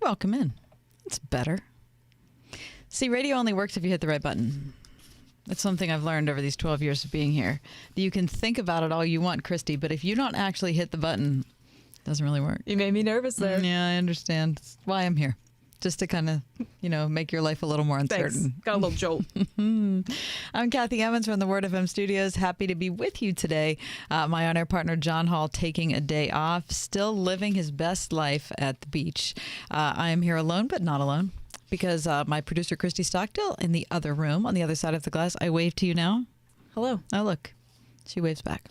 Welcome in. It's better. See, radio only works if you hit the right button. That's something I've learned over these 12 years of being here. You can think about it all you want, Christy, but if you don't actually hit the button, it doesn't really work. You made me nervous there. Yeah, I understand. That's why I'm here. Just to kind of, make your life a little more uncertain. Thanks. Got a little jolt. I'm Kathy Emmons from the Word FM studios. Happy to be with you today. My on-air partner, John Hall, taking a day off, still living his best life at the beach. I am here alone, but not alone, because my producer, Christy Stockdale, in the other room, on the other side of the glass. I wave to you now. Hello. Oh, look. She waves back.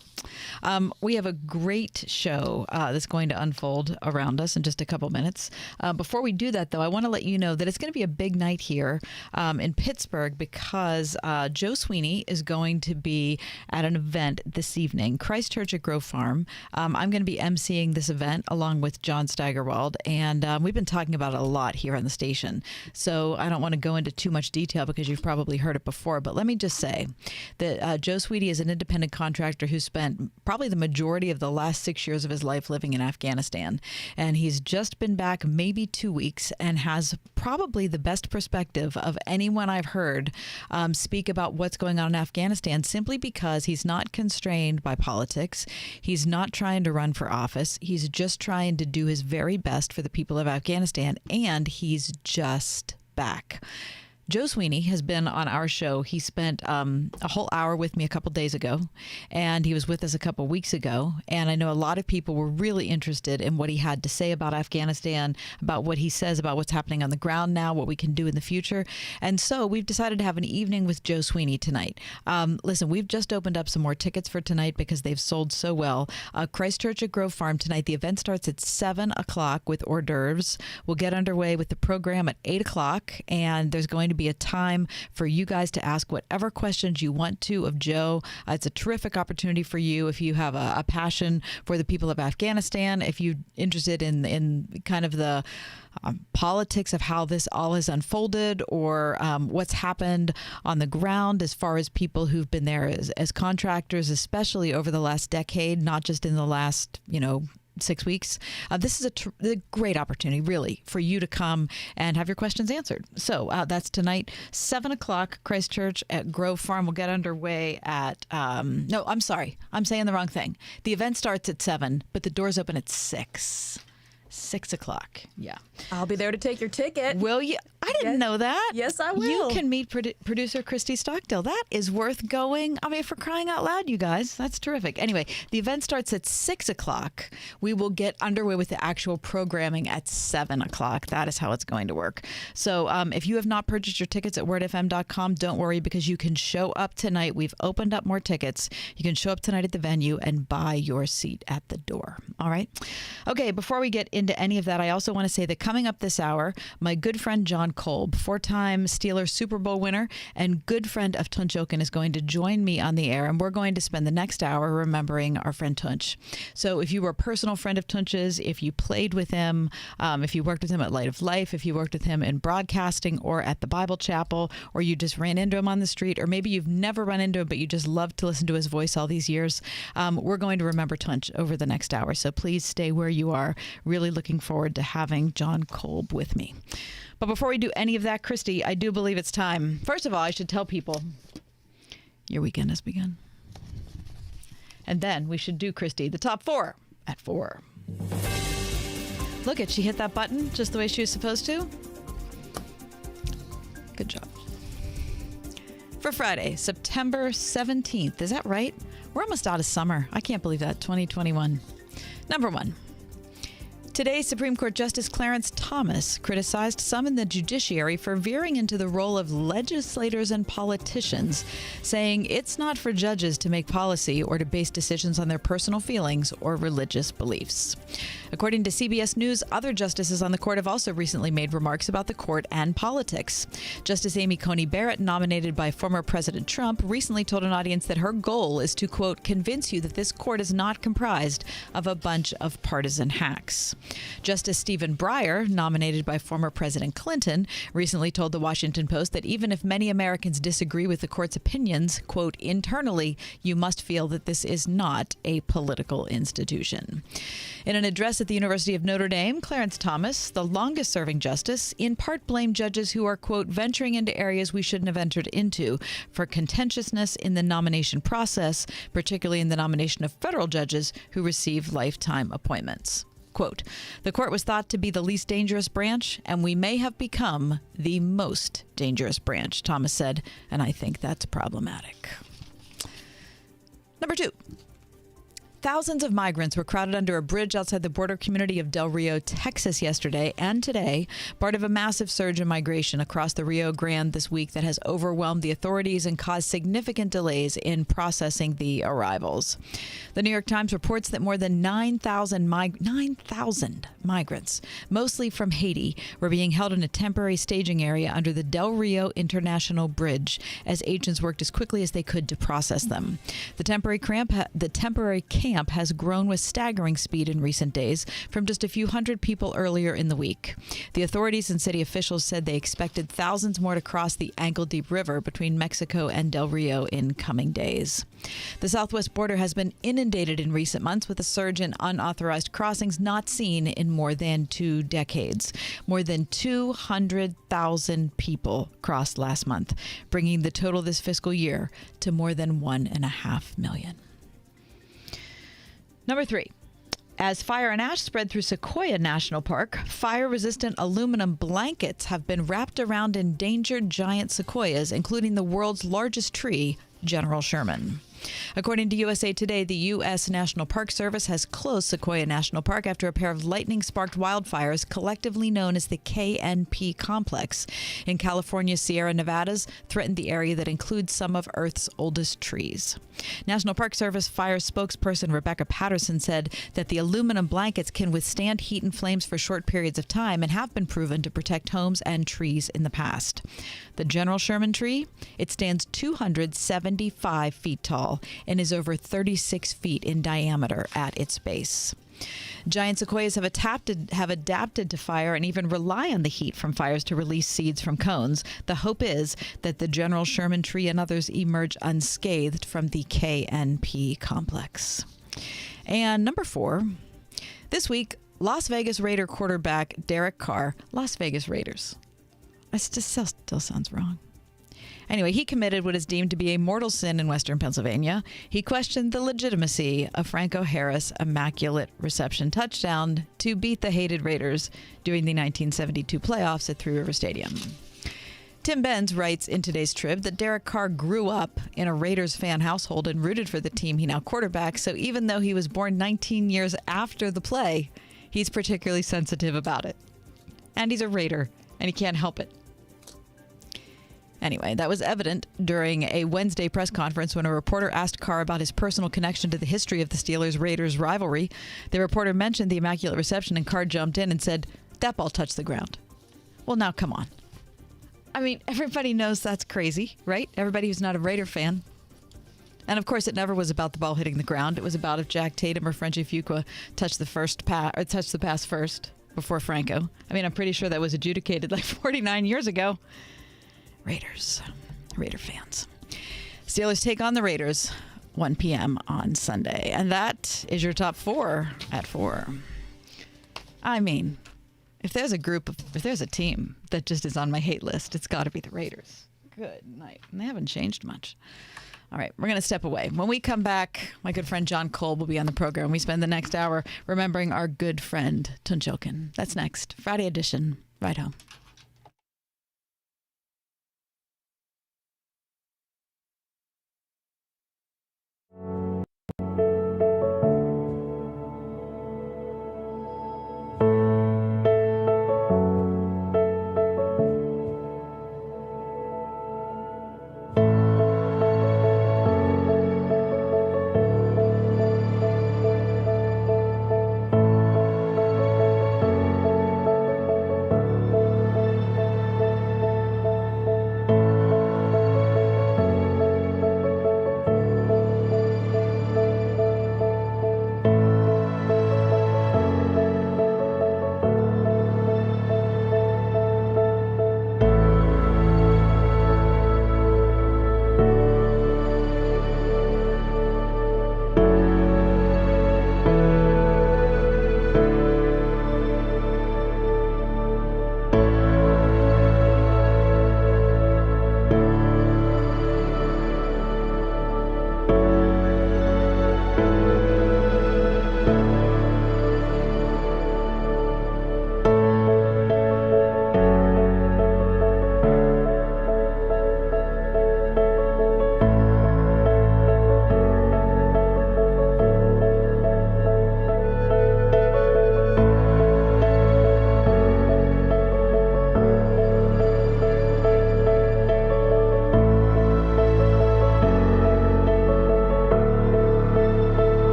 We have a great show that's going to unfold around us in just a couple minutes. Before we do that, though, I want to let you know that it's going to be a big night here in Pittsburgh because Joe Sweeney is going to be at an event this evening, Christ Church at Grove Farm. I'm going to be emceeing this event along with John Steigerwald, and we've been talking about it a lot here on the station. So I don't want to go into too much detail because you've probably heard it before, but let me just say that Joe Sweeney is an independent contractor who spent probably the majority of the last 6 years of his life living in Afghanistan. And he's just been back maybe 2 weeks and has probably the best perspective of anyone I've heard speak about what's going on in Afghanistan, simply because he's not constrained by politics. He's not trying to run for office. He's just trying to do his very best for the people of Afghanistan. And he's just back. Joe Sweeney has been on our show. He spent a whole hour with me a couple days ago, and he was with us a couple weeks ago. And I know a lot of people were really interested in what he had to say about Afghanistan, about what he says about what's happening on the ground now, what we can do in the future. And so we've decided to have an evening with Joe Sweeney tonight. Listen, we've just opened up some more tickets for tonight because they've sold so well. Christ Church at Grove Farm tonight. The event starts at 7 o'clock with hors d'oeuvres. We'll get underway with the program at 8 o'clock, and there's going to be a time for you guys to ask whatever questions you want to of Joe. It's a terrific opportunity for you if you have a passion for the people of Afghanistan, if you're interested in kind of the politics of how this all has unfolded, or what's happened on the ground as far as people who've been there as contractors, especially over the last decade, not just in the last, 6 weeks. This is a great opportunity, really, for you to come and have your questions answered. So that's tonight, 7 o'clock, Christ Church at Grove Farm. We'll get underway at, no, I'm sorry. I'm saying the wrong thing. The event starts at 7, but the doors open at 6. 6 o'clock. Yeah. I'll be there to take your ticket. Will you? I didn't know that. Yes, I will. You can meet producer Christy Stockdale. That is worth going. I mean, for crying out loud, you guys. That's terrific. Anyway, the event starts at 6 o'clock. We will get underway with the actual programming at 7 o'clock. That is how it's going to work. So if you have not purchased your tickets at wordfm.com, don't worry, because you can show up tonight. We've opened up more tickets. You can show up tonight at the venue and buy your seat at the door. All right? Okay, before we get into any of that, I also want to say that coming up this hour, my good friend John Kolb, 4-time Steelers Super Bowl winner and good friend of Tunch Ilkin, is going to join me on the air, and we're going to spend the next hour remembering our friend Tunch. So if you were a personal friend of Tunch's, if you played with him, if you worked with him at Light of Life, if you worked with him in broadcasting or at the Bible Chapel, or you just ran into him on the street, or maybe you've never run into him but you just love to listen to his voice all these years, we're going to remember Tunch over the next hour. So please stay where you are. Really looking forward to having John Kolb with me. But before we do any of that, Christy, I do believe it's time. First of all, I should tell people your weekend has begun. And then we should do, Christy, the top 4 at 4. Look at, she hit that button just the way she was supposed to. Good job. For Friday, September 17th. Is that right? We're almost out of summer. I can't believe that. 2021. Number 1. Today, Supreme Court Justice Clarence Thomas criticized some in the judiciary for veering into the role of legislators and politicians, saying it's not for judges to make policy or to base decisions on their personal feelings or religious beliefs. According to CBS News, other justices on the court have also recently made remarks about the court and politics. Justice Amy Coney Barrett, nominated by former President Trump, recently told an audience that her goal is to, quote, convince you that this court is not comprised of a bunch of partisan hacks. Justice Stephen Breyer, nominated by former President Clinton, recently told the Washington Post that even if many Americans disagree with the court's opinions, quote, internally, you must feel that this is not a political institution. In an address at the University of Notre Dame, Clarence Thomas, the longest-serving justice, in part blamed judges who are, quote, venturing into areas we shouldn't have entered into for contentiousness in the nomination process, particularly in the nomination of federal judges who receive lifetime appointments. Quote, the court was thought to be the least dangerous branch, and we may have become the most dangerous branch, Thomas said, and I think that's problematic. Number 2. Thousands of migrants were crowded under a bridge outside the border community of Del Rio, Texas yesterday and today, part of a massive surge in migration across the Rio Grande this week that has overwhelmed the authorities and caused significant delays in processing the arrivals. The New York Times reports that more than 9,000 migrants, mostly from Haiti, were being held in a temporary staging area under the Del Rio International Bridge as agents worked as quickly as they could to process them. The temporary camp has grown with staggering speed in recent days from just a few hundred people earlier in the week. The authorities and city officials said they expected thousands more to cross the ankle-deep river between Mexico and Del Rio in coming days. The southwest border has been inundated in recent months with a surge in unauthorized crossings not seen in more than 2 decades. More than 200,000 people crossed last month, bringing the total this fiscal year to more than 1.5 million. Number 3. As fire and ash spread through Sequoia National Park, fire-resistant aluminum blankets have been wrapped around endangered giant sequoias, including the world's largest tree, General Sherman. According to USA Today, the U.S. National Park Service has closed Sequoia National Park after a pair of lightning-sparked wildfires, collectively known as the KNP Complex, in California's Sierra Nevadas, threatened the area that includes some of Earth's oldest trees. National Park Service fire spokesperson Rebecca Patterson said that the aluminum blankets can withstand heat and flames for short periods of time and have been proven to protect homes and trees in the past. The General Sherman tree, it stands 275 feet tall and is over 36 feet in diameter at its base. Giant sequoias have adapted to fire and even rely on the heat from fires to release seeds from cones. The hope is that the General Sherman tree and others emerge unscathed from the KNP complex. And number 4, this week, Las Vegas Raider quarterback Derek Carr, Las Vegas Raiders. It still sounds wrong. Anyway, he committed what is deemed to be a mortal sin in Western Pennsylvania. He questioned the legitimacy of Franco Harris' immaculate reception touchdown to beat the hated Raiders during the 1972 playoffs at Three River Stadium. Tim Benz writes in today's Trib that Derek Carr grew up in a Raiders fan household and rooted for the team he now quarterbacks, so even though he was born 19 years after the play, he's particularly sensitive about it. And he's a Raider, and he can't help it. Anyway, that was evident during a Wednesday press conference when a reporter asked Carr about his personal connection to the history of the Steelers-Raiders rivalry. The reporter mentioned the immaculate reception, and Carr jumped in and said, "That ball touched the ground." Well, now, come on. I mean, everybody knows that's crazy, right? Everybody who's not a Raider fan. And, of course, it never was about the ball hitting the ground. It was about if Jack Tatum or Frenchie Fuqua touched the pass first before Franco. I mean, I'm pretty sure that was adjudicated like 49 years ago. Raider fans. Steelers take on the Raiders 1 p.m. on Sunday. And that is your top 4 at 4. I mean, if there's a team that just is on my hate list, it's got to be the Raiders. Good night. And they haven't changed much. All right, we're going to step away. When we come back, my good friend John Cole will be on the program. We spend the next hour remembering our good friend Tunchokin. That's next. Friday edition. Right home.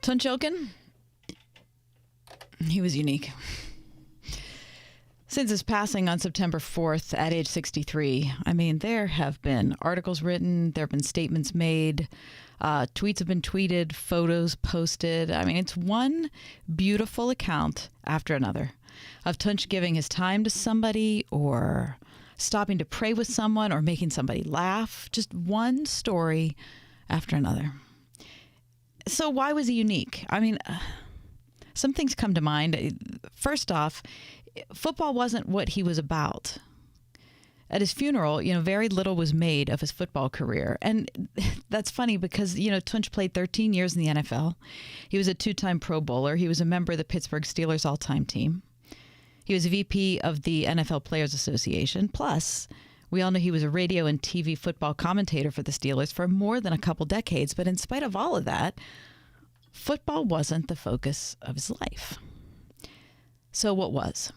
Tunch Ilkin, he was unique. Since his passing on September 4th at age 63, I mean, there have been articles written, there have been statements made, tweets have been tweeted, photos posted. I mean, it's one beautiful account after another of Tunch giving his time to somebody or stopping to pray with someone or making somebody laugh. Just one story after another. So why was he unique? I mean, some things come to mind. First off, football wasn't what he was about. At his funeral, very little was made of his football career. And that's funny because, Tunch played 13 years in the NFL. He was a 2-time Pro Bowler. He was a member of the Pittsburgh Steelers all-time team. He was a VP of the NFL Players Association. Plus, we all know he was a radio and TV football commentator for the Steelers for more than a couple decades. But in spite of all of that, football wasn't the focus of his life. So what was?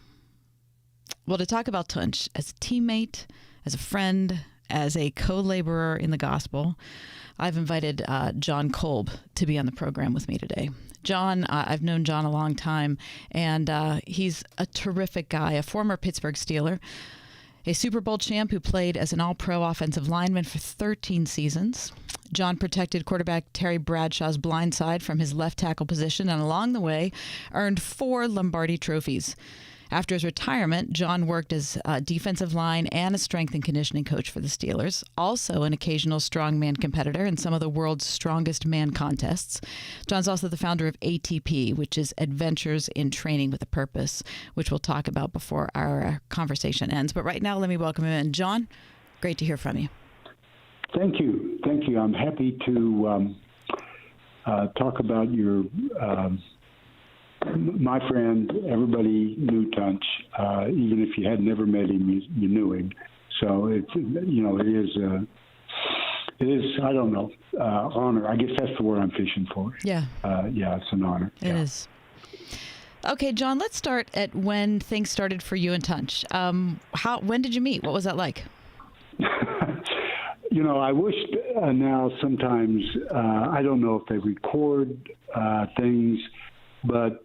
Well, to talk about Tunch as a teammate, as a friend, as a co-laborer in the gospel, I've invited John Kolb to be on the program with me today. John, I've known John a long time, and he's a terrific guy, a former Pittsburgh Steeler, a Super Bowl champ who played as an all-pro offensive lineman for 13 seasons. John protected quarterback Terry Bradshaw's blind side from his left tackle position, and along the way earned 4 Lombardi trophies. After his retirement, John worked as a defensive line and a strength and conditioning coach for the Steelers, also an occasional strongman competitor in some of the world's strongest man contests. John's also the founder of ATP, which is Adventures in Training with a Purpose, which we'll talk about before our conversation ends. But right now, let me welcome him in. John, great to hear from you. Thank you. Thank you. I'm happy to talk about your... my friend. Everybody knew Tunch, even if you had never met him, you knew him. So it is. I don't know, honor. I guess that's the word I'm fishing for. Yeah. Yeah, it's an honor. It is. Okay, John. Let's start at when things started for you and Tunch. When did you meet? What was that like? I wish now sometimes I don't know if they record things. But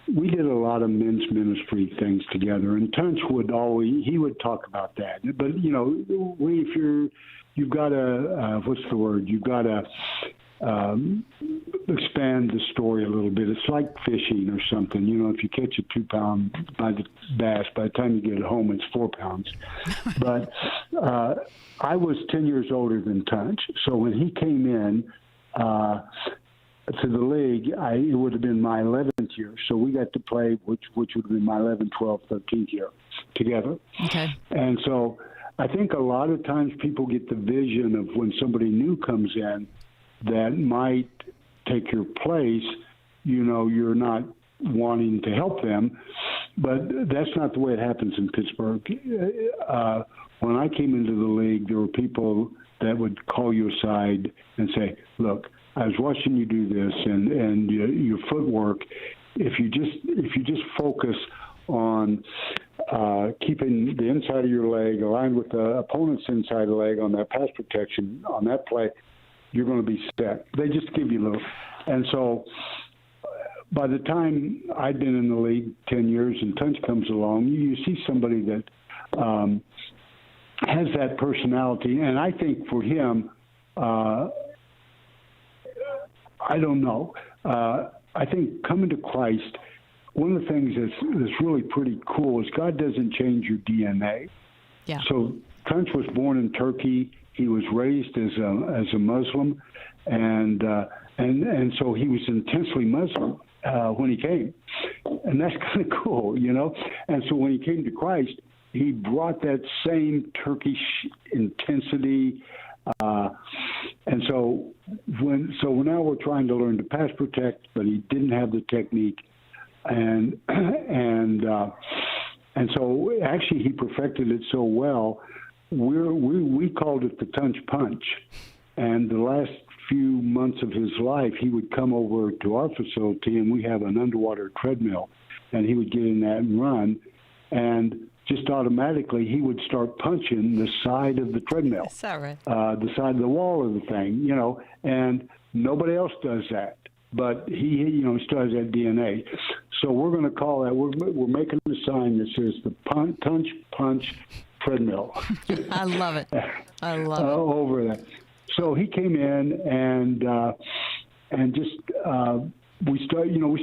we did a lot of men's ministry things together, and Tunch would talk about that. But you've got to what's the word? You've got to expand the story a little bit. It's like fishing or something. If you catch a 2-pound bass, by the time you get it home, it's 4 pounds. But I was 10 years older than Tunch, so when he came in. To the league, it would have been my 11th year. So we got to play, which would have been my 11th, 12th, 13th year together. Okay. And so I think a lot of times people get the vision of when somebody new comes in that might take your place, you're not wanting to help them. But that's not the way it happens in Pittsburgh. When I came into the league, there were people that would call you aside and say, look, I was watching you do this, and your footwork. If you just focus on keeping the inside of your leg aligned with the opponent's inside leg on that pass protection on that play, you're going to be set. They just give you a little, and so by the time I'd been in the league 10 years and Tunch comes along, you see somebody that has that personality, and I think for him. I don't know. I think coming to Christ, one of the things that's really pretty cool is God doesn't change your DNA. Yeah. So Tunch was born in Turkey. He was raised as a Muslim, and so he was intensely Muslim when he came, and that's kind of cool, And so when he came to Christ, he brought that same Turkish intensity. And so now we're trying to learn to pass protect, but he didn't have the technique, and so actually he perfected it so well. We called it the Tunch punch, and the last few months of his life, he would come over to our facility, and we have an underwater treadmill, and he would get in that and run, and just automatically he would start punching the side of the treadmill. Is that right? The side of the wall of the thing, and nobody else does that. but he still has that DNA. So we're going to call that. We're making a sign that says the punch treadmill. I love it. I love it. Over that. So he came in and just we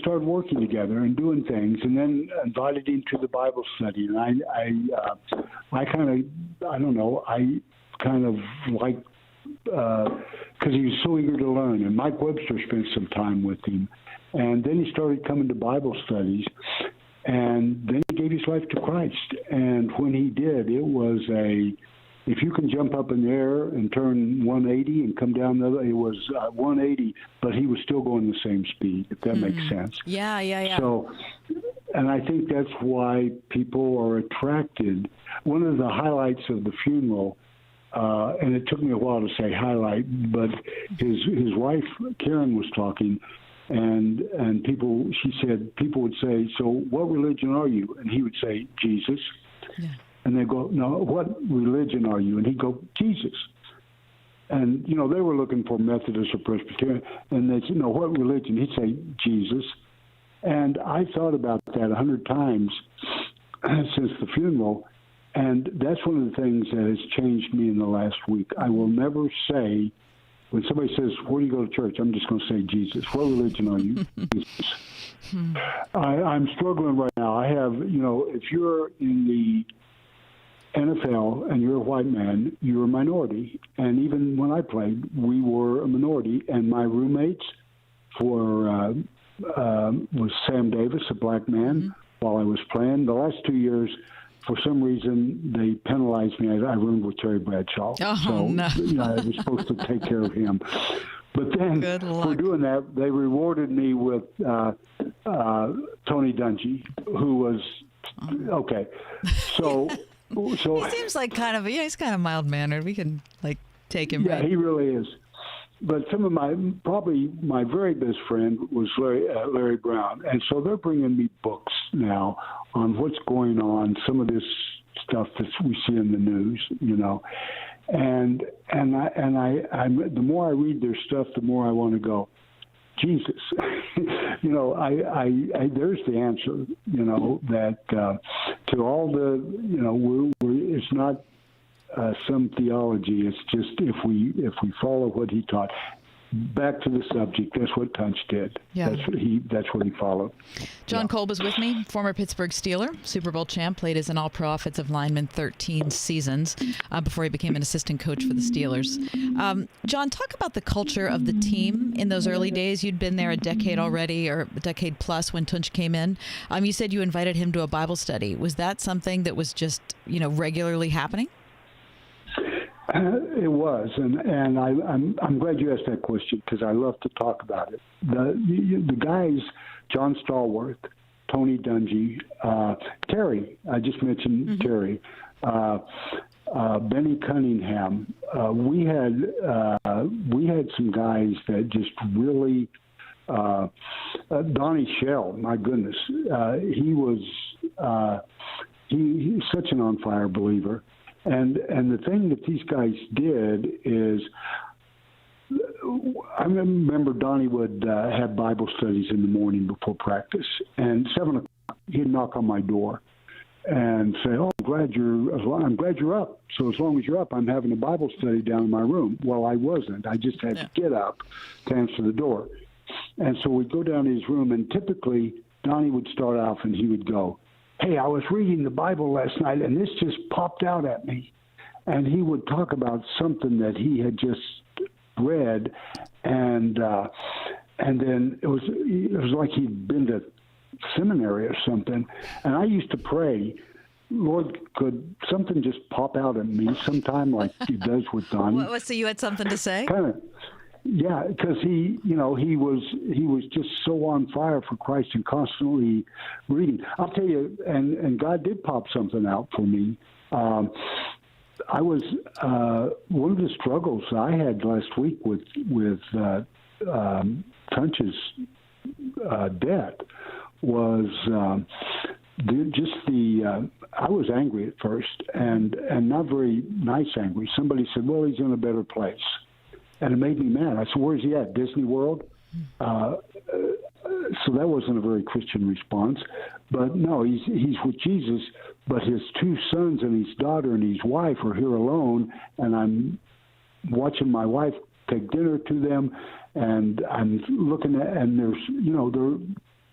started working together and doing things, and then invited him to the Bible study. And I kind of like because he was so eager to learn. And Mike Webster spent some time with him, and then he started coming to Bible studies. And then he gave his life to Christ. And when he did, it was if you can jump up in the air and turn 180 and come down the other, it was 180, but he was still going the same speed, if that makes sense. Yeah. So, and I think that's why people are attracted. One of the highlights of the funeral, and it took me a while to say highlight, but his wife, Karen, was talking, and she said, people would say, so what religion are you? And he would say, Jesus. Yeah. And they go, no, what religion are you? And he'd go, Jesus. And, they were looking for Methodist or Presbyterian. And they'd say, no, what religion? He'd say, Jesus. And I thought about that 100 times since the funeral. And that's one of the things that has changed me in the last week. I will never say, when somebody says, where do you go to church? I'm just going to say Jesus. What religion are you? Jesus. I'm struggling right now. I have, if you're in the NFL and you're a white man, you're a minority. And even when I played, we were a minority. And my roommates was Sam Davis, a black man, while I was playing. The last 2 years, for some reason, they penalized me. I roomed with Terry Bradshaw. No. I was supposed to take care of him. But then for doing that, they rewarded me with Tony Dungy, who was okay. So he seems like he's kind of mild-mannered. We can take him. Yeah, he really is. But some of probably my very best friend was Larry Brown. And so they're bringing me books now on what's going on, some of this stuff that we see in the news, And the more I read their stuff, the more I want to go, Jesus. There's the answer, that to all the, it's not some theology. It's just if we follow what he taught. Back to the subject. That's what Tunch did. Yeah. That's what he followed. John Kolb is with me, former Pittsburgh Steeler, Super Bowl champ, played as an all-pro offensive lineman 13 seasons before he became an assistant coach for the Steelers. John, talk about the culture of the team in those early days. You'd been there a decade already, or a decade plus when Tunch came in. You said you invited him to a Bible study. Was that something that was just, regularly happening? It was, and I'm glad you asked that question because I love to talk about it. The guys, John Stallworth, Tony Dungy, Terry. I just mentioned Terry. Benny Cunningham. We had some guys that just really. Donnie Shell. My goodness, he was he's such an on fire believer. And the thing that these guys did is, I remember Donnie would have Bible studies in the morning before practice, and 7 o'clock he'd knock on my door and say, "Oh, I'm glad you're up. So as long as you're up, I'm having a Bible study down in my room." Well, I wasn't. I just had to get up to answer the door, and so we'd go down to his room, and typically Donnie would start off and he would go, "Hey, I was reading the Bible last night, and this just popped out at me." And he would talk about something that he had just read, and then it was like he'd been to seminary or something. And I used to pray, Lord, could something just pop out at me sometime like it does with Donnie? So you had something to say? Kind of. Yeah, because he was just so on fire for Christ and constantly reading. I'll tell you, and God did pop something out for me. I was one of the struggles I had last week with Tunch's death was I was angry at first and not very nice angry. Somebody said, "Well, he's in a better place." And it made me mad. I said, "Where's he at? Disney World?" so that wasn't a very Christian response. But no, he's with Jesus, but his two sons and his daughter and his wife are here alone, and I'm watching my wife take dinner to them, and I'm looking at, and there's,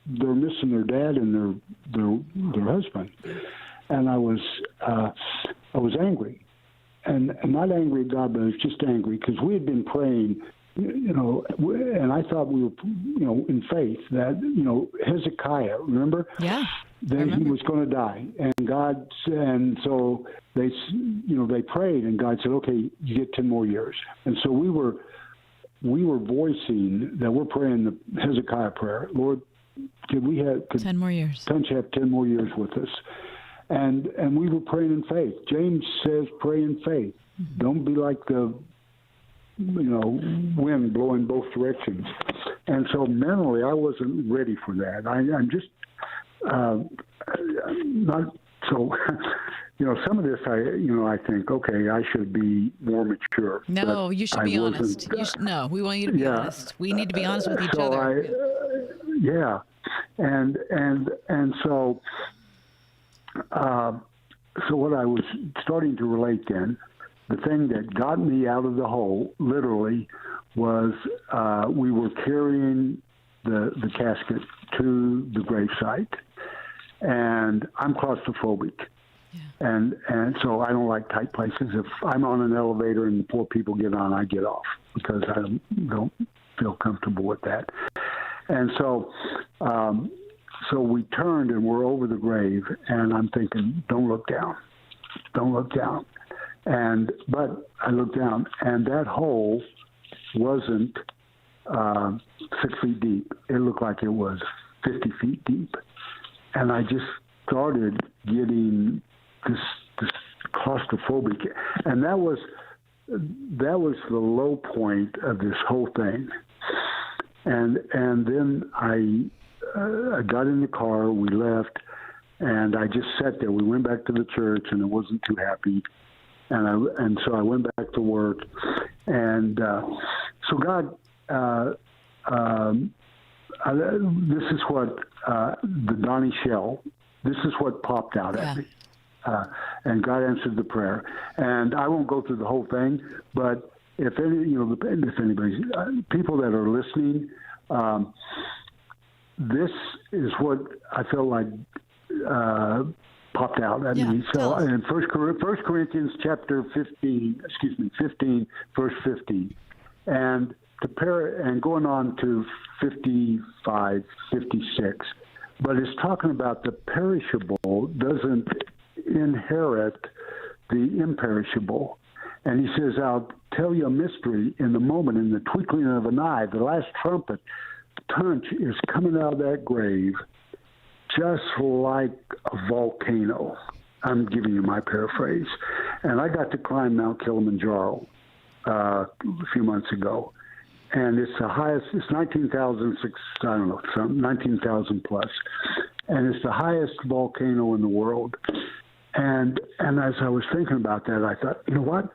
they're missing their dad and their husband, and I was angry, and not angry at God, but I was just angry because we had been praying, and I thought we were, in faith that, Hezekiah, remember? Yeah. Then he was going to die, and so they prayed, and God said, "Okay, you get 10 more years." And so we were voicing that we're praying the Hezekiah prayer, Lord, could 10 more years? Punch have 10 more years with us, and we were praying in faith. James says, "Pray in faith. Mm-hmm. Don't be like the wind blowing both directions." And so mentally, I wasn't ready for that. I'm just not so. Some of this, I think, okay, I should be more mature. No, you should be honest. No, we want you to be honest. We need to be honest with each other. And so what I was starting to relate then, the thing that got me out of the hole, literally, was we were carrying the casket to the gravesite, and I'm claustrophobic. Yeah. And so I don't like tight places. If I'm on an elevator and poor people get on, I get off because I don't feel comfortable with that. And so we turned and we're over the grave, and I'm thinking, don't look down. But I looked down, and that hole wasn't 6 feet deep. It looked like it was 50 feet deep. And I just started getting this claustrophobic, and that was the low point of this whole thing. And then I got in the car, we left, and I just sat there. We went back to the church, and I wasn't too happy, and so I went back to work, and so God, this is what the Donnie Shell. This is what popped out at me. And God answered the prayer. And I won't go through the whole thing, but if anybody, people that are listening, this is what I felt like popped out at me. So in 1 Corinthians chapter 15, verse 15, and going on to 55, 56. But it's talking about the perishable doesn't inherit the imperishable. And he says, I'll tell you a mystery in the moment, in the twinkling of an eye, the last trumpet, Tunch is coming out of that grave just like a volcano. I'm giving you my paraphrase. And I got to climb Mount Kilimanjaro a few months ago. And it's the highest, it's 19,000 plus. And it's the highest volcano in the world. And as I was thinking about that, I thought, you know what?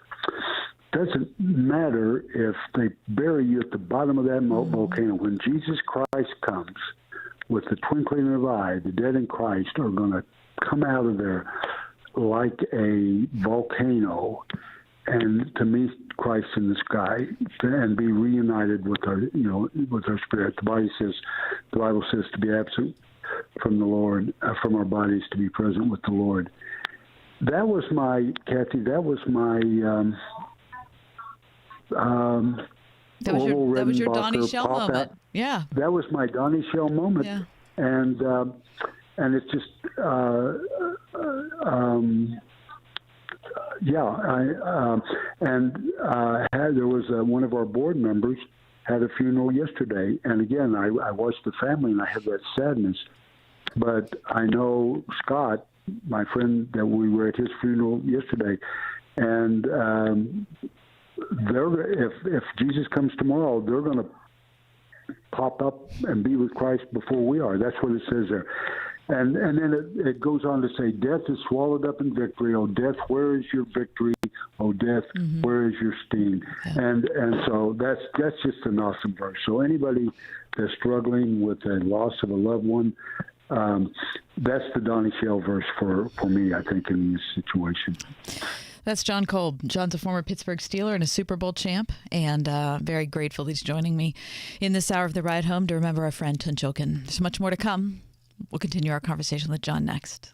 Doesn't matter if they bury you at the bottom of that volcano. When Jesus Christ comes, with the twinkling of an eye, the dead in Christ are going to come out of there like a volcano and to meet Christ in the sky and be reunited with our, with our spirit. The Bible says to be absent from the Lord, from our bodies to be present with the Lord. That was my, Kathy, that was my, that was your Donnie Shell moment. Yeah. That was my Donnie Shell moment. Yeah. And it's just, there was one of our board members had a funeral yesterday. And again, I watched the family and I had that sadness. But I know Scott, my friend, that we were at his funeral yesterday. And if Jesus comes tomorrow, they're going to pop up and be with Christ before we are. That's what it says there. And then it goes on to say, death is swallowed up in victory. Oh, death, where is your victory? Oh, death, where is your sting? mean, and so that's just an awesome verse. So anybody that's struggling with the loss of a loved one, that's the Donnie Shell verse for me, I think, in this situation. That's Jon Kolb. John's a former Pittsburgh Steeler and a Super Bowl champ, and very grateful he's joining me in this hour of the ride home to remember our friend Tunch Ilkin. There's much more to come. We'll continue our conversation with John next.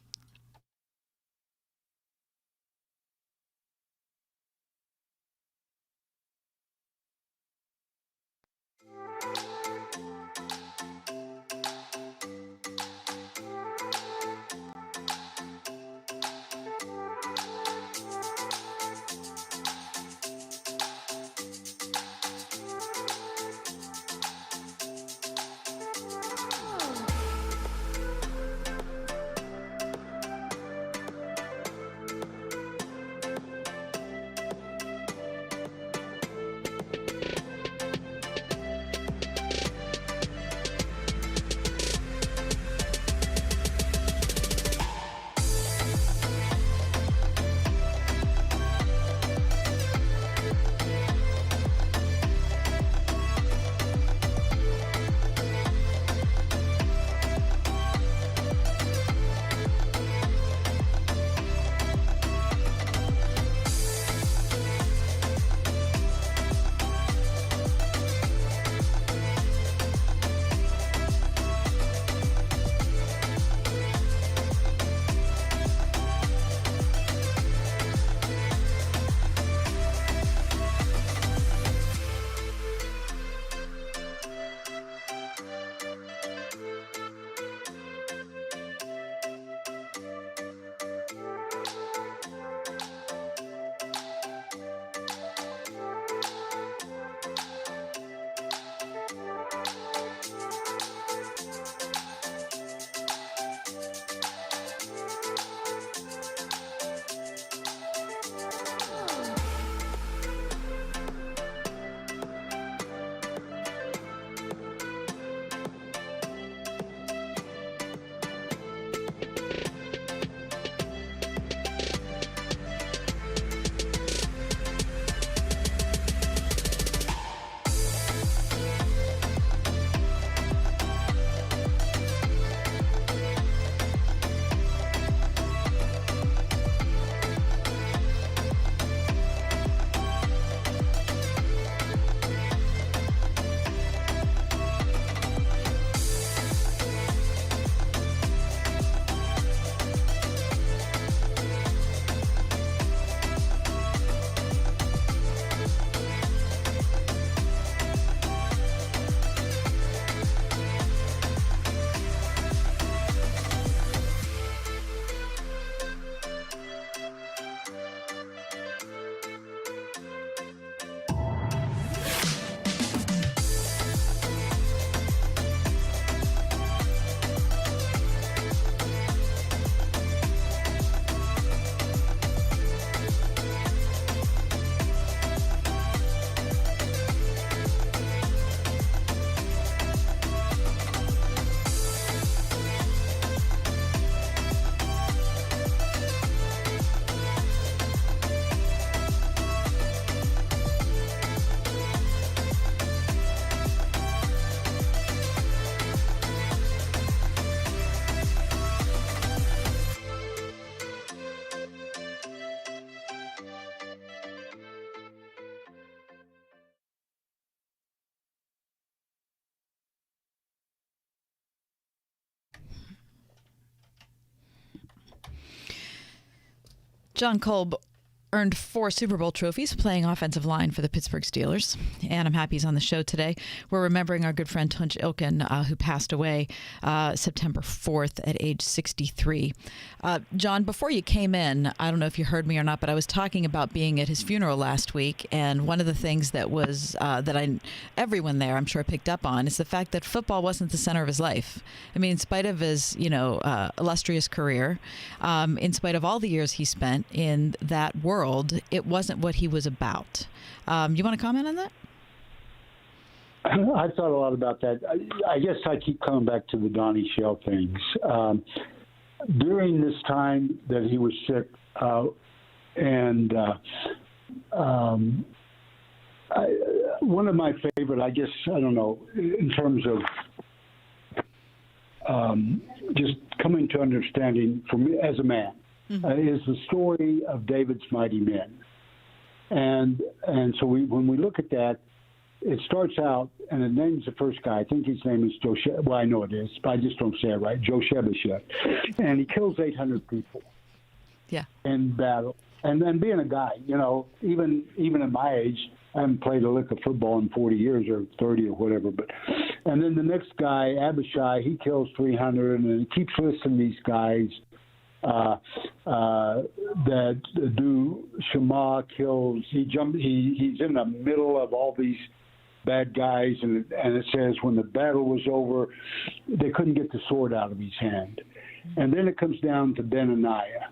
Jon Kolb earned 4 Super Bowl trophies playing offensive line for the Pittsburgh Steelers. And I'm happy he's on the show today. We're remembering our good friend Tunch Ilkin, who passed away September 4th at age 63. John, before you came in, I don't know if you heard me or not, but I was talking about being at his funeral last week. And one of the things that was everyone there, I'm sure, picked up on is the fact that football wasn't the center of his life. I mean, in spite of his, illustrious career, in spite of all the years he spent in that world, it wasn't what he was about. You want to comment on that? I thought a lot about that. I guess I keep coming back to the Donnie Shell things. During this time that he was sick, and One of my favorite, I guess, I don't know, in terms of just coming to understanding for me as a man, is the story of David's mighty men. And so when we look at that, it starts out, and it names the first guy. I think his name is Josheb. Well, I know it is, but I just don't say it right. Joshebasheth. And he kills 800 people. Yeah. In battle. And then being a guy, even at my age, I haven't played a lick of football in 40 years or 30 or whatever. And then the next guy, Abishai, he kills 300, and he keeps listing these guys that do. Shema kills. He's in the middle of all these bad guys, and it says when the battle was over, they couldn't get the sword out of his hand. And then it comes down to Benaniah.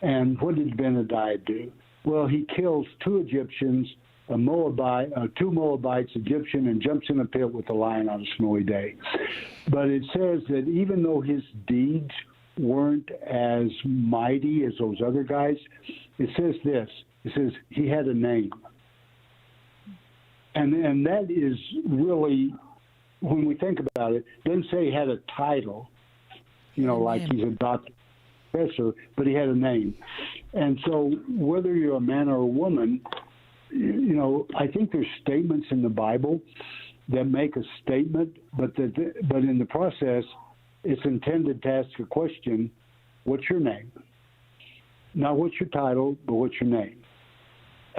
And what did Benadiah do? Well, he kills two Egyptians, two Moabites, Egyptian, and jumps in a pit with a lion on a snowy day. But it says that even though his deeds weren't as mighty as those other guys, it says this. It says he had a name. And that is really, when we think about it, doesn't say he had a title, like he's a doctor, professor, but he had a name. And so whether you're a man or a woman, I think there's statements in the Bible that make a statement, but in the process, it's intended to ask a question: what's your name? Not what's your title, but what's your name?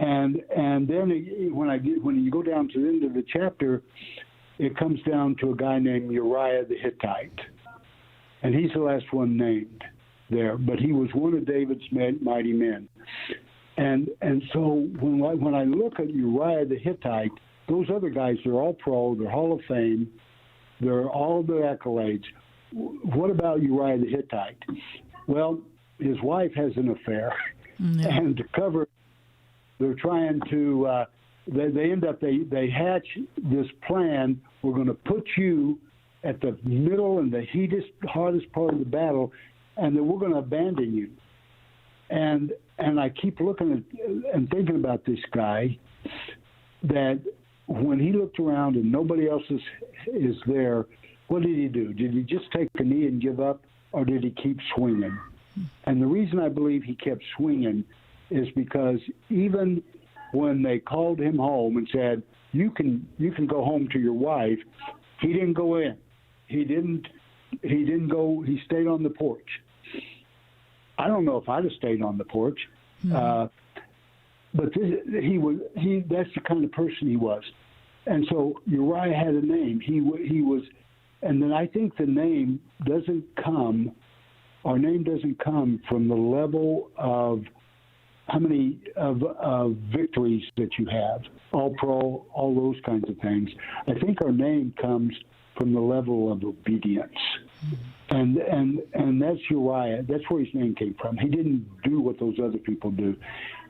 And then when you go down to the end of the chapter, it comes down to a guy named Uriah the Hittite, and he's the last one named there, but he was one of David's mighty men. And so when I look at Uriah the Hittite, those other guys, they're all pro, they're Hall of Fame, they're all their accolades. What about Uriah the Hittite? Well, his wife has an affair, and to cover, they're trying to. They hatch this plan. We're going to put you at the middle and the hardest part of the battle, and then we're going to abandon you. And I keep looking at and thinking about this guy, that when he looked around and nobody else is there, what did he do? Did he just take a knee and give up, or did he keep swinging? And the reason I believe he kept swinging is because even when they called him home and said, you can go home to your wife, he didn't go in. He didn't go. He stayed on the porch. I don't know if I'd have stayed on the porch, but that's the kind of person he was. And so Uriah had a name. He was, and then I think the name doesn't come. Our name doesn't come from the level of how many of victories that you have, all pro, all those kinds of things. I think our name comes from the level of obedience. And that's Uriah. That's where his name came from. He didn't do what those other people do.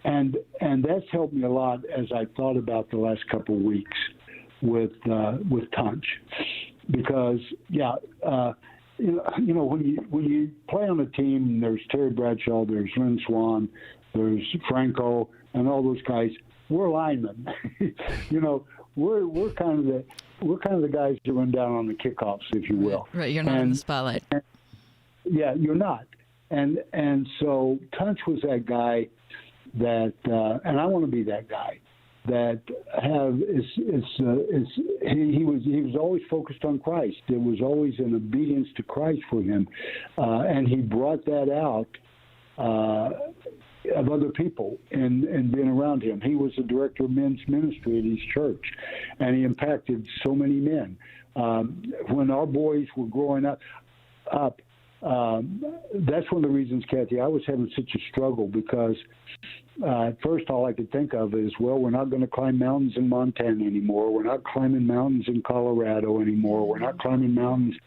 And that's helped me a lot as I thought about the last couple of weeks with Tunch. Because, when you play on a team, there's Terry Bradshaw, there's Lynn Swan, there's Franco, and all those guys. We're linemen. We're kind of the guys that run down on the kickoffs, if you will. Right. You're not in the spotlight. Yeah, you're not. And so Tunch was that guy that, and I want to be that guy that he was always focused on Christ. There was always an obedience to Christ for him, and he brought that out of other people and being around him. He was the director of men's ministry at his church, and he impacted so many men. When our boys were growing up, that's one of the reasons, Kathy, I was having such a struggle because at first all I could think of is, well, we're not going to climb mountains in Montana anymore. We're not climbing mountains in Colorado anymore. We're not climbing mountains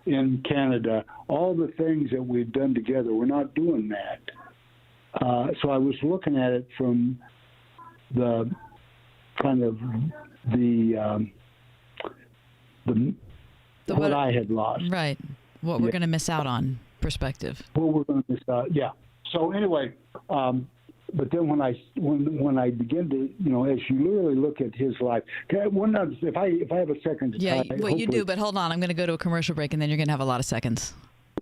in Canada. All the things that we've done together, we're not doing that. So I was looking at it from the kind of what I had lost. Right. What we're going to miss out on perspective. What we're going to miss out, yeah. So anyway, But then when I begin to, as you literally look at his life, if I have a second to Yeah, tie, well, you do, hopefully- but hold on. I'm going to go to a commercial break, and then you're going to have a lot of seconds.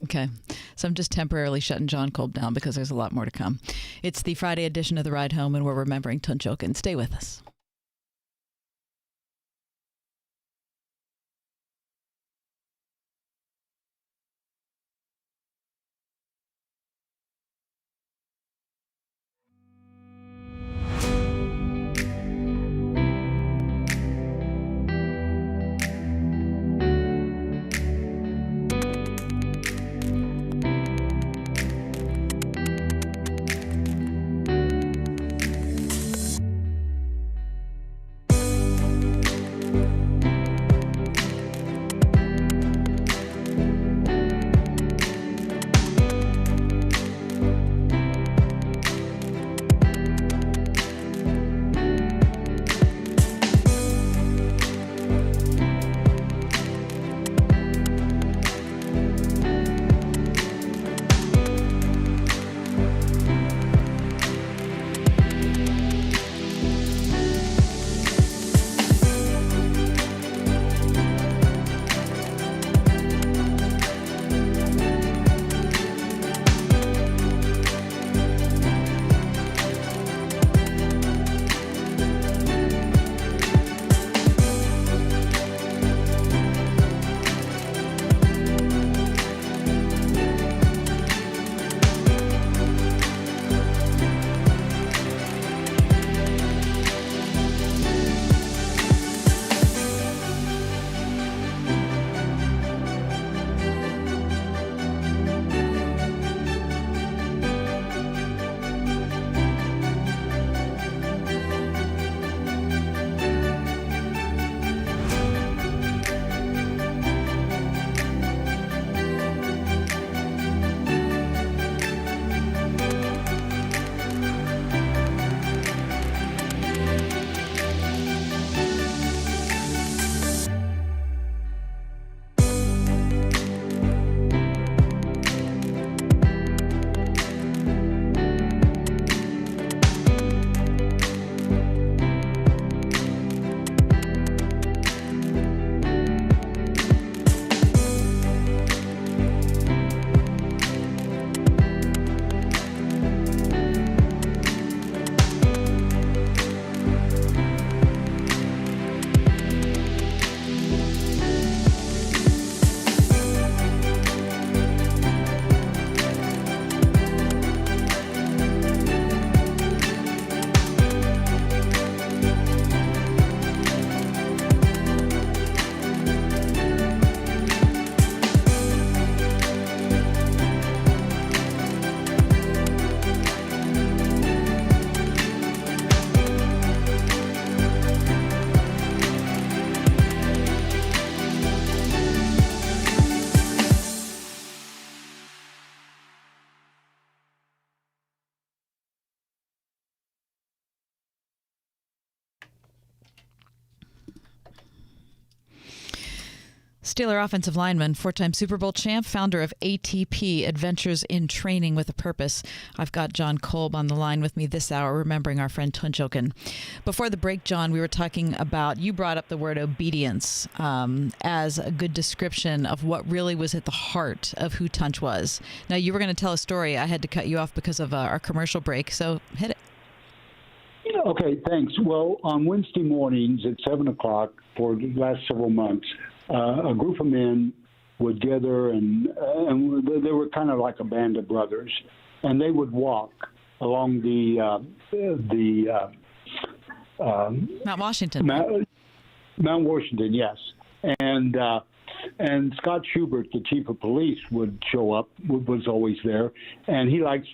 Okay. So I'm just temporarily shutting John Kolb down because there's a lot more to come. It's the Friday edition of The Ride Home, and we're remembering Tunç Ilkin. Stay with us. Steeler offensive lineman, four-time Super Bowl champ, founder of ATP, Adventures in Training with a Purpose. I've got John Kolb on the line with me this hour, remembering our friend Tunç Ilkin. Before the break, John, we were talking about, you brought up the word obedience as a good description of what really was at the heart of who Tunç was. Now, you were going to tell a story. I had to cut you off because of our commercial break, so hit it. Okay, thanks. Well, on Wednesday mornings at 7 o'clock for the last several months, a group of men would gather, and they were kind of like a band of brothers, and they would walk along Mount Washington. Mount Washington, yes. And Scott Schubert, the chief of police, would show up, was always there, and he likes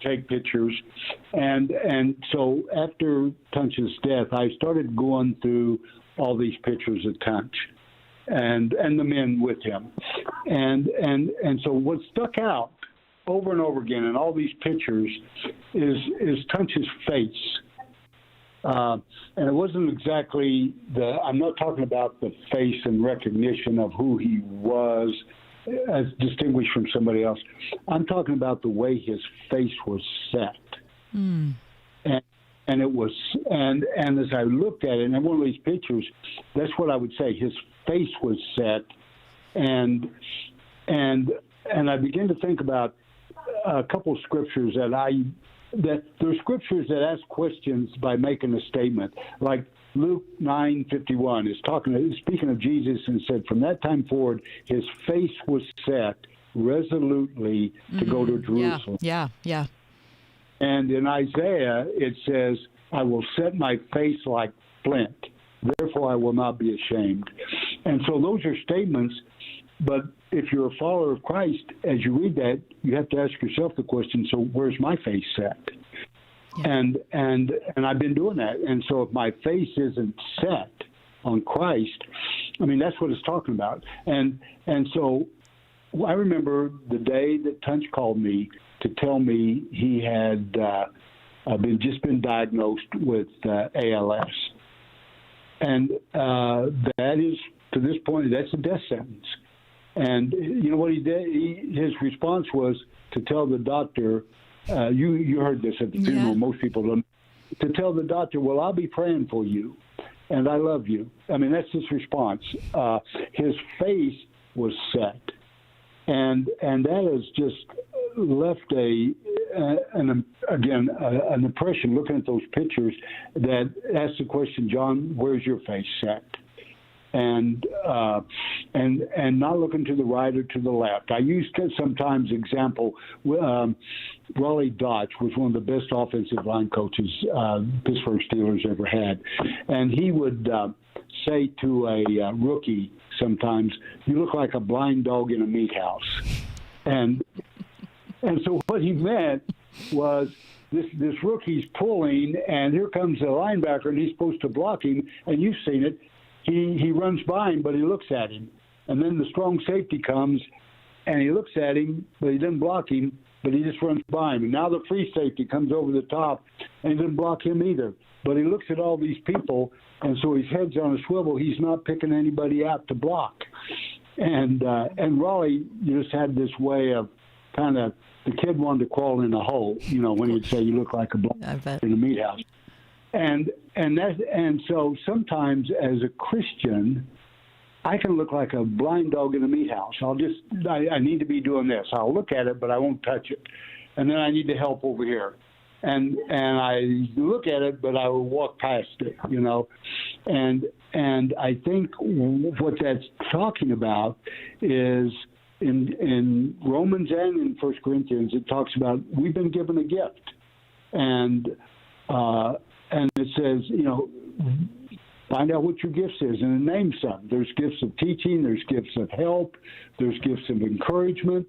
to take pictures. And so after Tunç's death, I started going through all these pictures of Tunç and the men with him. And so what stuck out over and over again in all these pictures is Tunç's face. And it wasn't exactly I'm not talking about the face and recognition of who he was as distinguished from somebody else. I'm talking about the way his face was set. and it was, and as I looked at it, and in one of these pictures, that's what I would say. His face was set, and I began to think about a couple of scriptures that there are scriptures that ask questions by making a statement, like Luke 9:51 is speaking of Jesus, and said, from that time forward, his face was set resolutely to go to Jerusalem. Yeah. And in Isaiah, it says, I will set my face like flint, therefore I will not be ashamed. And so those are statements, but if you're a follower of Christ, as you read that, you have to ask yourself the question, so where's my face set? Yeah. And I've been doing that. And so if my face isn't set on Christ, I mean, that's what it's talking about. And so I remember the day that Tunch called me to tell me he had been diagnosed with ALS. And that is, to this point, that's a death sentence. And you know what he did? His response was to tell the doctor, you heard this at the funeral, most people don't, to tell the doctor, well, I'll be praying for you, and I love you. I mean, that's his response. His face was set. And that has just left an impression looking at those pictures that asks the question, John, where's your face set? And not looking to the right or to the left. I use sometimes example. Raleigh Dodge was one of the best offensive line coaches Pittsburgh Steelers ever had, and he would say to a rookie sometimes, "You look like a blind dog in a meat house," and so what he meant was this rookie's pulling, and here comes the linebacker, and he's supposed to block him, and you've seen it. He runs by him, but he looks at him. And then the strong safety comes, and he looks at him, but he doesn't block him, but he just runs by him. And now the free safety comes over the top, and he doesn't block him either. But he looks at all these people, and so his head's on a swivel. He's not picking anybody out to block. And Raleigh just had this way of kind of, the kid wanted to crawl in a hole, you know, when he'd say, you look like a block in a meat house. And so sometimes as a Christian, I can look like a blind dog in a meat house. I need to be doing this. I'll look at it, but I won't touch it. And then I need to help over here. And I look at it, but I will walk past it, you know. And I think what that's talking about is in Romans and in 1 Corinthians, it talks about we've been given a gift. And it says, you know, find out what your gifts is and name some. There's gifts of teaching, there's gifts of help, there's gifts of encouragement.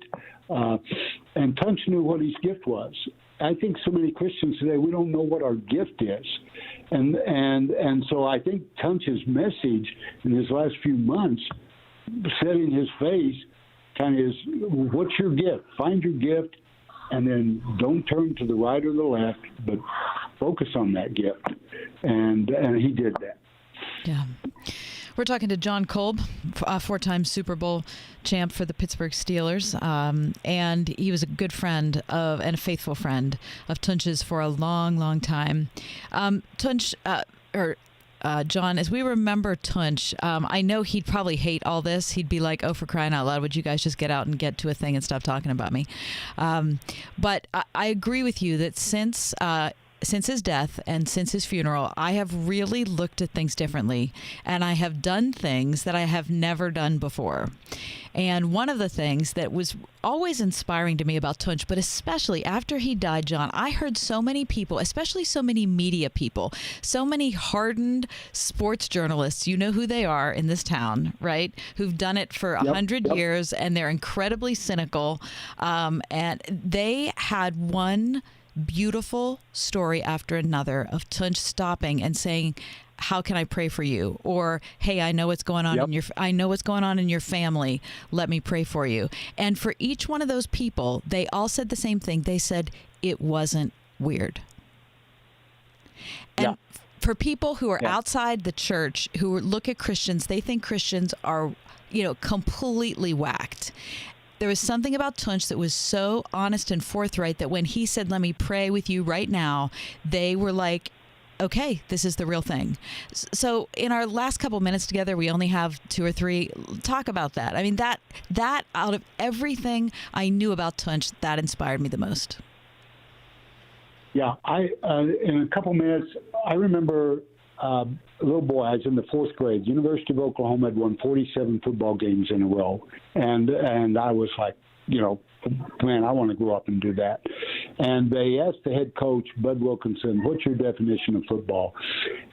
And Tunch knew what his gift was. I think so many Christians today, we don't know what our gift is. And so I think Tunch's message in his last few months, setting his face, kind of is, what's your gift? Find your gift, and then don't turn to the right or the left, but focus on that gift. And he did that. Yeah. We're talking to John Kolb, four-time Super Bowl champ for the Pittsburgh Steelers, and he was a good friend and a faithful friend of Tunch's for a long, long time. Tunch, John, as we remember Tunch, I know he'd probably hate all this. He'd be like, oh, for crying out loud, would you guys just get out and get to a thing and stop talking about me? But I agree with you that since his death and since his funeral, I have really looked at things differently, and I have done things that I have never done before. And one of the things that was always inspiring to me about Tunch, but especially after he died, John, I heard so many people, especially so many media people, so many hardened sports journalists, you know who they are in this town, right? Who've done it for 100 years, and they're incredibly cynical. And they had one beautiful story after another of Tunch stopping and saying, how can I pray for you? Or, hey, I know what's going on in your family. Let me pray for you. And for each one of those people, they all said the same thing. They said it wasn't weird. And for people who are outside the church, who look at Christians, they think Christians are, completely whacked. There was something about Tunch that was so honest and forthright that when he said, let me pray with you right now, they were like, okay, this is the real thing. So in our last couple minutes together, we only have 2 or 3. Talk about that. I mean, that out of everything I knew about Tunch, that inspired me the most. Yeah, in a couple minutes, I remember a little boy. I was in the 4th grade. The University of Oklahoma had won 47 football games in a row, and I was like, man, I want to grow up and do that. And they asked the head coach, Bud Wilkinson, what's your definition of football?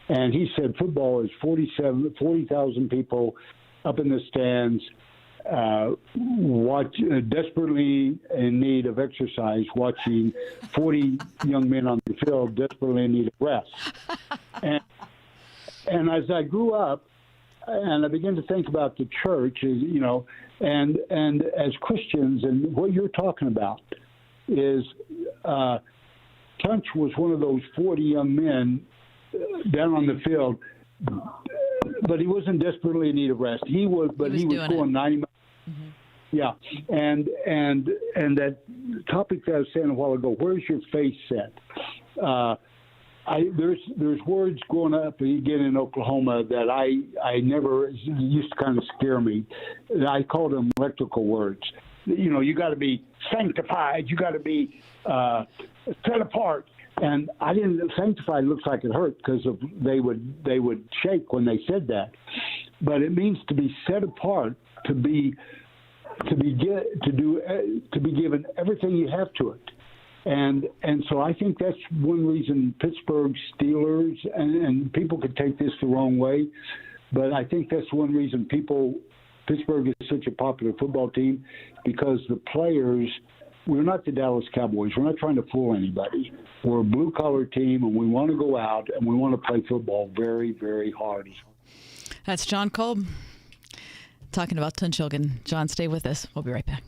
And he said football is 40,000 people up in the stands, desperately in need of exercise, watching 40 young men on the field desperately in need of rest. And as I grew up, and I began to think about the church, and as Christians, and what you're talking about is Tunch was one of those 40 young men down on the field, but he wasn't desperately in need of rest. He was going 90 miles. Mm-hmm. Yeah, and that topic that I was saying a while ago, where's your face set? There's words growing up again in Oklahoma that I never used to kind of scare me. I called them electrical words. You got to be sanctified. You got to be set apart. And I didn't. Sanctified looks like it hurt because they would shake when they said that. But it means to be set apart, to be given everything you have to it. And so I think that's one reason Pittsburgh Steelers, and people could take this the wrong way, but I think that's one reason Pittsburgh is such a popular football team, because the players, we're not the Dallas Cowboys. We're not trying to fool anybody. We're a blue-collar team, and we want to go out, and we want to play football very, very hard. That's John Kolb talking about Tunch Ilgen. John, stay with us. We'll be right back.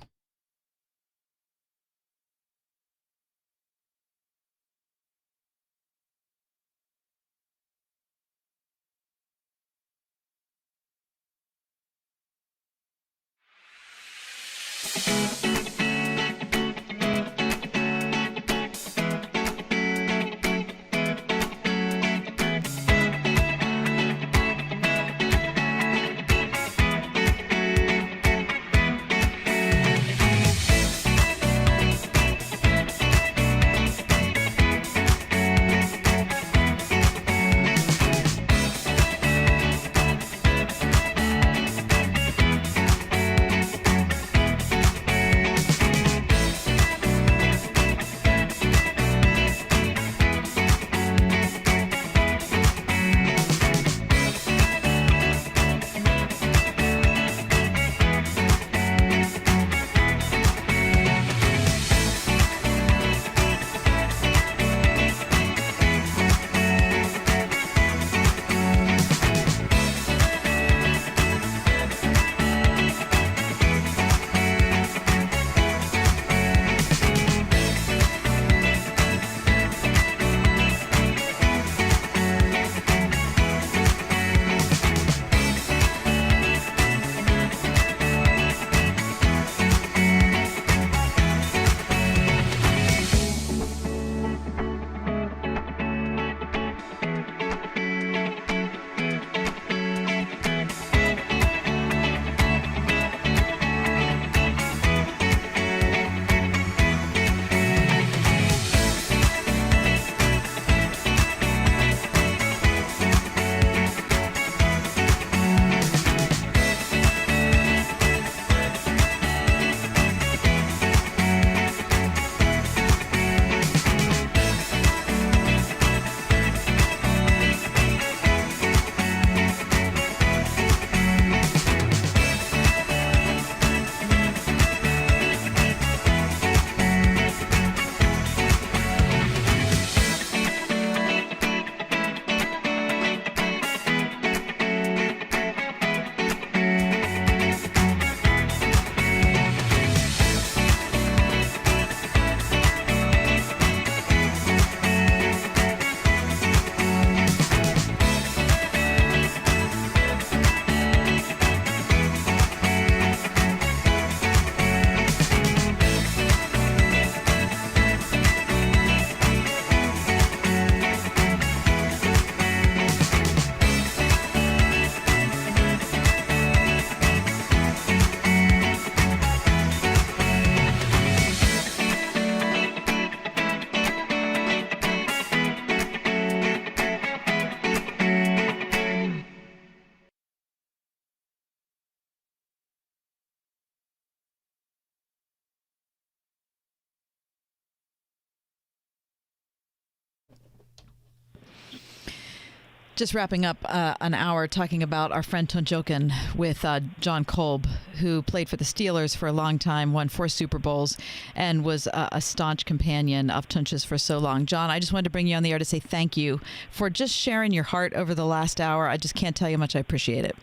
Just wrapping up an hour talking about our friend Tunjoken with John Kolb, who played for the Steelers for a long time, won 4 Super Bowls, and was a staunch companion of Tunch's for so long. John, I just wanted to bring you on the air to say thank you for just sharing your heart over the last hour. I just can't tell you how much I appreciate it.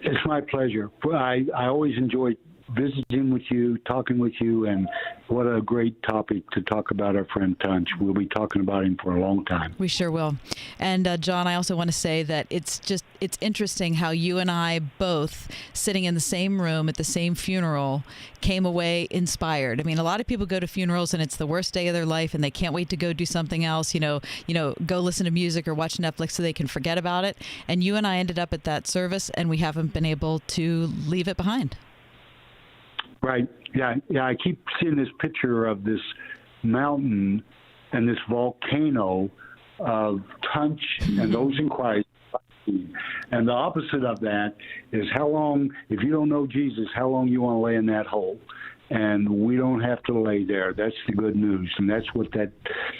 It's my pleasure. I always enjoy visiting with you, talking with you, and what a great topic to talk about our friend Tunch. We'll be talking about him for a long time. We sure will. And John, I also want to say that it's interesting how you and I both, sitting in the same room at the same funeral, came away inspired. I mean, a lot of people go to funerals and it's the worst day of their life and they can't wait to go do something else, go listen to music or watch Netflix so they can forget about it. And you and I ended up at that service and we haven't been able to leave it behind. Right. Yeah. I keep seeing this picture of this mountain and this volcano of Tunch and those in Christ. And the opposite of that is how long, if you don't know Jesus, how long you want to lay in that hole. And we don't have to lay there. That's the good news. And that's what that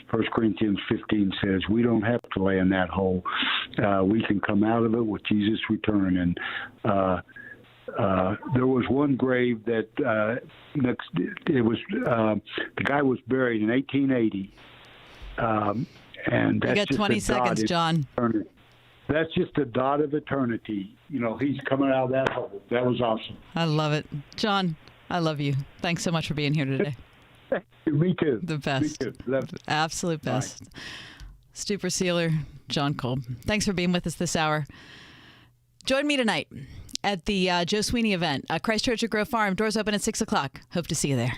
1 Corinthians 15 says. We don't have to lay in that hole. We can come out of it with Jesus return. And there was one grave that the guy was buried in 1880, and that's you got 20 seconds, John. That's just a dot of eternity. He's coming out of that hole. That was awesome. I love it, John. I love you. Thanks so much for being here today. Me too. The best. Me too. Love it. Absolute best. Bye. Stupor Sealer, John Kolb. Thanks for being with us this hour. Join me tonight at the Joe Sweeney event, Christ Church at Grove Farm. Doors open at 6 o'clock. Hope to see you there.